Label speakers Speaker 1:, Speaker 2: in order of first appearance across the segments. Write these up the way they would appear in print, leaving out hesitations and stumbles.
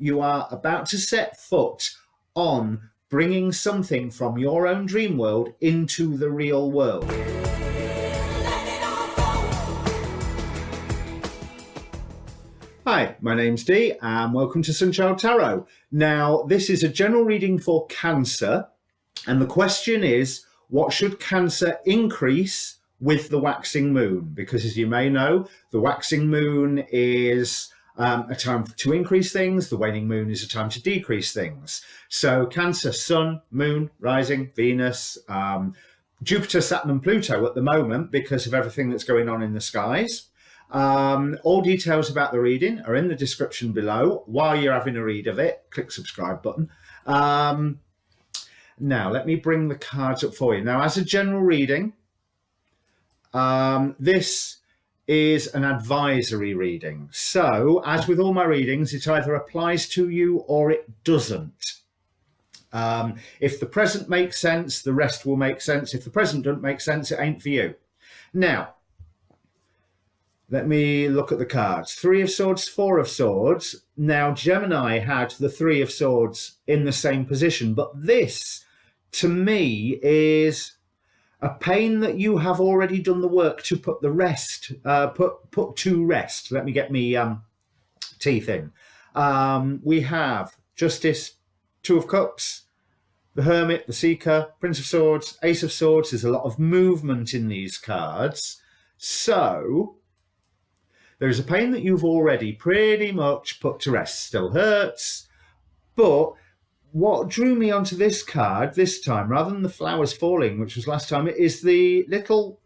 Speaker 1: You are about to set foot on bringing something from your own dream world into the real world. Hi, my name's Dee and welcome to Sunchild Tarot. Now, this is a general reading for Cancer, and the question is, what should Cancer increase with the waxing moon? Because as you may know, the waxing moon is a time to increase things, the waning moon is a time to decrease things. So Cancer, Sun, Moon, Rising, Venus, Jupiter, Saturn and Pluto at the moment because of everything that's going on in the skies. All details about the reading are in the description below. While you're having a read of it, click subscribe button. Now, let me bring the cards up for you. Now, as a general reading, this is an advisory reading. So, as with all my readings, it either applies to you or it doesn't. If the present makes sense, the rest will make sense. If the present doesn't make sense, it ain't for you. Now, let me look at the cards. Three of Swords, Four of Swords. Now, Gemini had the Three of Swords in the same position, but this, to me, is a pain that you have already done the work to put the rest, put to rest. Let me get me teeth in. We have Justice, Two of Cups, the Hermit, the Seeker, Prince of Swords, Ace of Swords. There's a lot of movement in these cards. So there is a pain that you've already pretty much put to rest. Still hurts, but what drew me onto this card this time, rather than the flowers falling, which was last time, it is the little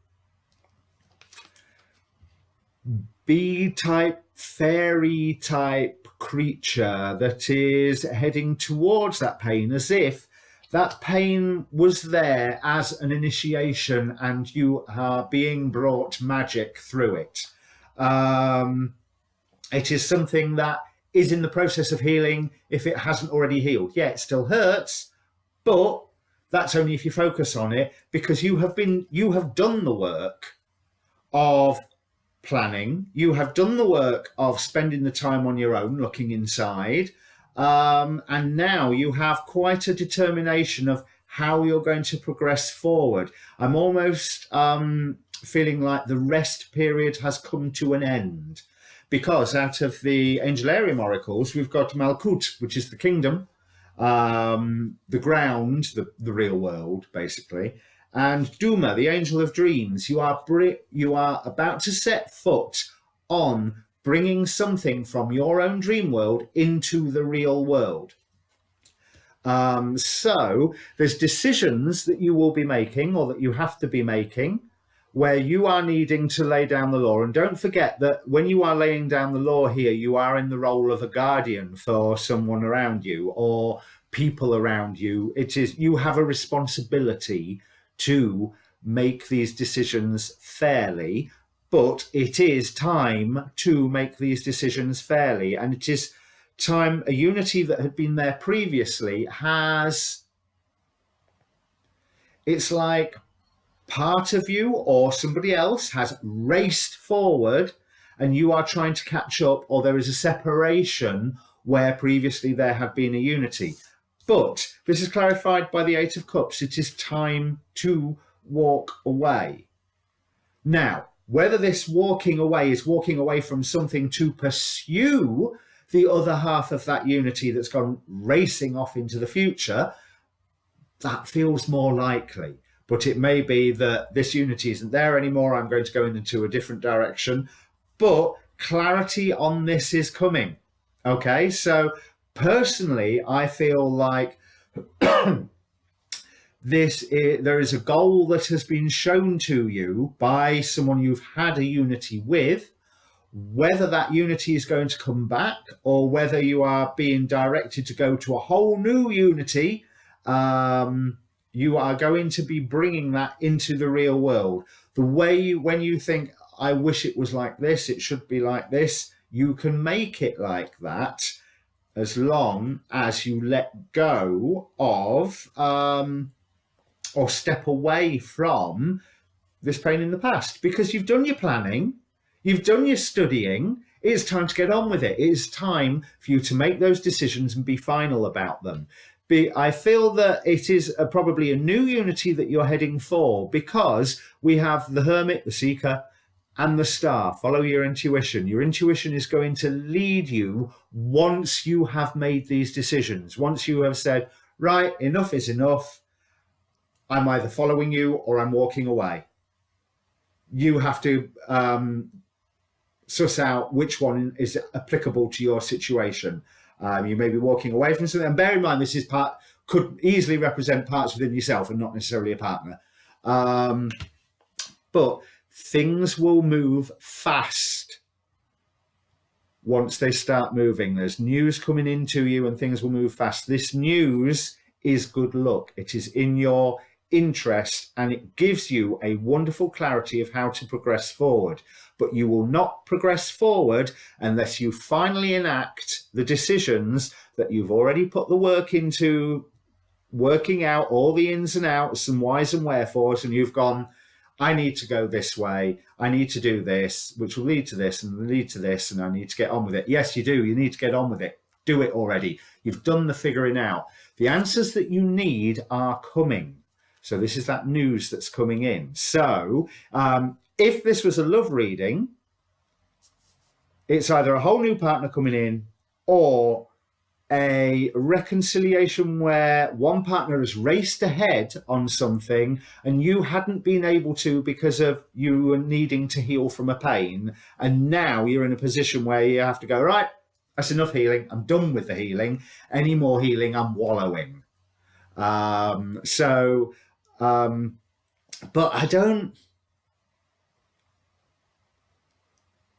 Speaker 1: bee-type, fairy-type creature that is heading towards that pain, as if that pain was there as an initiation and you are being brought magic through it. It is something that is in the process of healing if it hasn't already healed. Yeah, it still hurts, but that's only if you focus on it, because you have done the work of planning, you have done the work of spending the time on your own, looking inside, and now you have quite a determination of how you're going to progress forward. I'm almost feeling like the rest period has come to an end, because out of the Angelarium oracles, we've got Malkut, which is the kingdom, the ground, the real world, basically, and Duma, the angel of dreams. You are about to set foot on bringing something from your own dream world into the real world. So there's decisions that you will be making, or that you have to be making, where you are needing to lay down the law. And don't forget that when you are laying down the law here, you are in the role of a guardian for someone around you or people around you. It is, you have a responsibility to make these decisions fairly, but it is time to make these decisions fairly. And it is time, a unity that had been there previously has, it's like part of you or somebody else has raced forward and you are trying to catch up, or there is a separation where previously there had been a unity. But this is clarified by the Eight of Cups. It is time to walk away. Now, whether this walking away is walking away from something to pursue the other half of that unity that's gone racing off into the future, that feels more likely. But it may be that this unity isn't there anymore. I'm going to go into a different direction. But clarity on this is coming. Okay, so personally, I feel like there is a goal that has been shown to you by someone you've had a unity with. Whether that unity is going to come back or whether you are being directed to go to a whole new unity, you are going to be bringing that into the real world. The way when you think, I wish it was like this, it should be like this, you can make it like that as long as you let go of or step away from this pain in the past, because you've done your planning, you've done your studying. it's time to get on with it. It is time for you to make those decisions and be final about them. I feel that it is probably a new unity that you're heading for, because we have the Hermit, the Seeker, and the Star. Follow your intuition. Your intuition is going to lead you once you have made these decisions. Once you have said, right, enough is enough. I'm either following you or I'm walking away. You have to suss out which one is applicable to your situation. You may be walking away from something, and bear in mind, this is could easily represent parts within yourself and not necessarily a partner. But things will move fast once they start moving. There's news coming into you and things will move fast. This news is good luck. It is in your interest, and it gives you a wonderful clarity of how to progress forward. But you will not progress forward unless you finally enact the decisions that you've already put the work into, working out all the ins and outs and whys and wherefores, and you've gone, I need to go this way, I need to do this, which will lead to this and lead to this, and I need to get on with it. Yes, you do. You need to get on with it. Do it already. You've done the figuring out. The answers that you need are coming. So this is that news that's coming in. So if this was a love reading, it's either a whole new partner coming in or a reconciliation where one partner has raced ahead on something and you hadn't been able to because of you needing to heal from a pain. And now you're in a position where you have to go, right, that's enough healing. I'm done with the healing. Any more healing, I'm wallowing. But I don't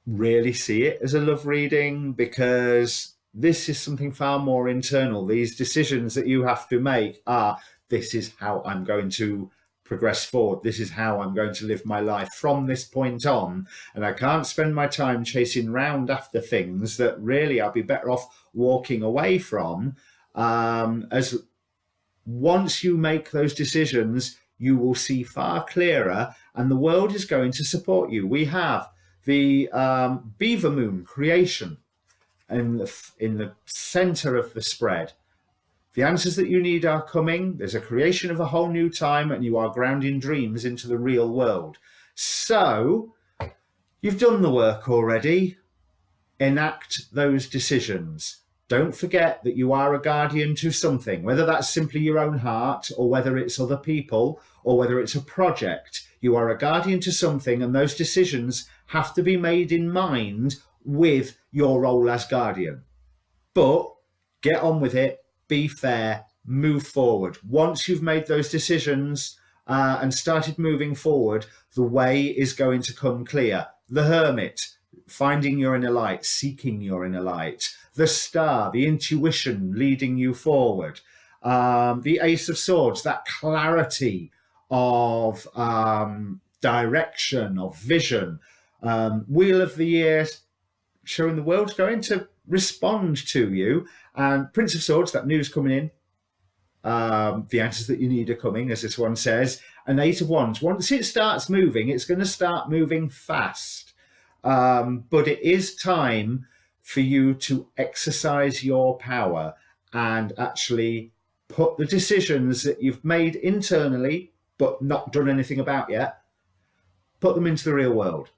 Speaker 1: really see it as a love reading, because this is something far more internal. These decisions that you have to make are, this is how I'm going to progress forward. This is how I'm going to live my life from this point on. And I can't spend my time chasing round after things that really I'll be better off walking away from. As once you make those decisions, you will see far clearer, and the world is going to support you. We have the beaver moon creation in the center of the spread. The answers that you need are coming. There's a creation of a whole new time, and you are grounding dreams into the real world. So you've done the work already. Enact those decisions. Don't forget that you are a guardian to something, whether that's simply your own heart, or whether it's other people, or whether it's a project. You are a guardian to something, and those decisions have to be made in mind with your role as guardian. But get on with it, be fair, move forward. Once you've made those decisions and started moving forward, the way is going to come clear. The Hermit, finding your inner light, seeking your inner light. The Star, the intuition leading you forward. The Ace of Swords, that clarity of direction, of vision. Wheel of the Year, showing the world's going to respond to you. And Prince of Swords, that news coming in. The answers that you need are coming, as this one says. And Eight of Wands, once it starts moving, it's going to start moving fast. But it is time for you to exercise your power and actually put the decisions that you've made internally but not done anything about yet, put them into the real world.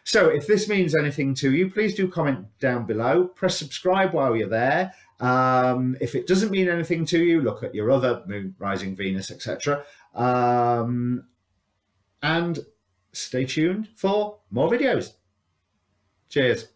Speaker 1: So if this means anything to you, please do comment down below. Press subscribe while you're there. If it doesn't mean anything to you, look at your other moon, rising, Venus, etc. And stay tuned for more videos. Cheers.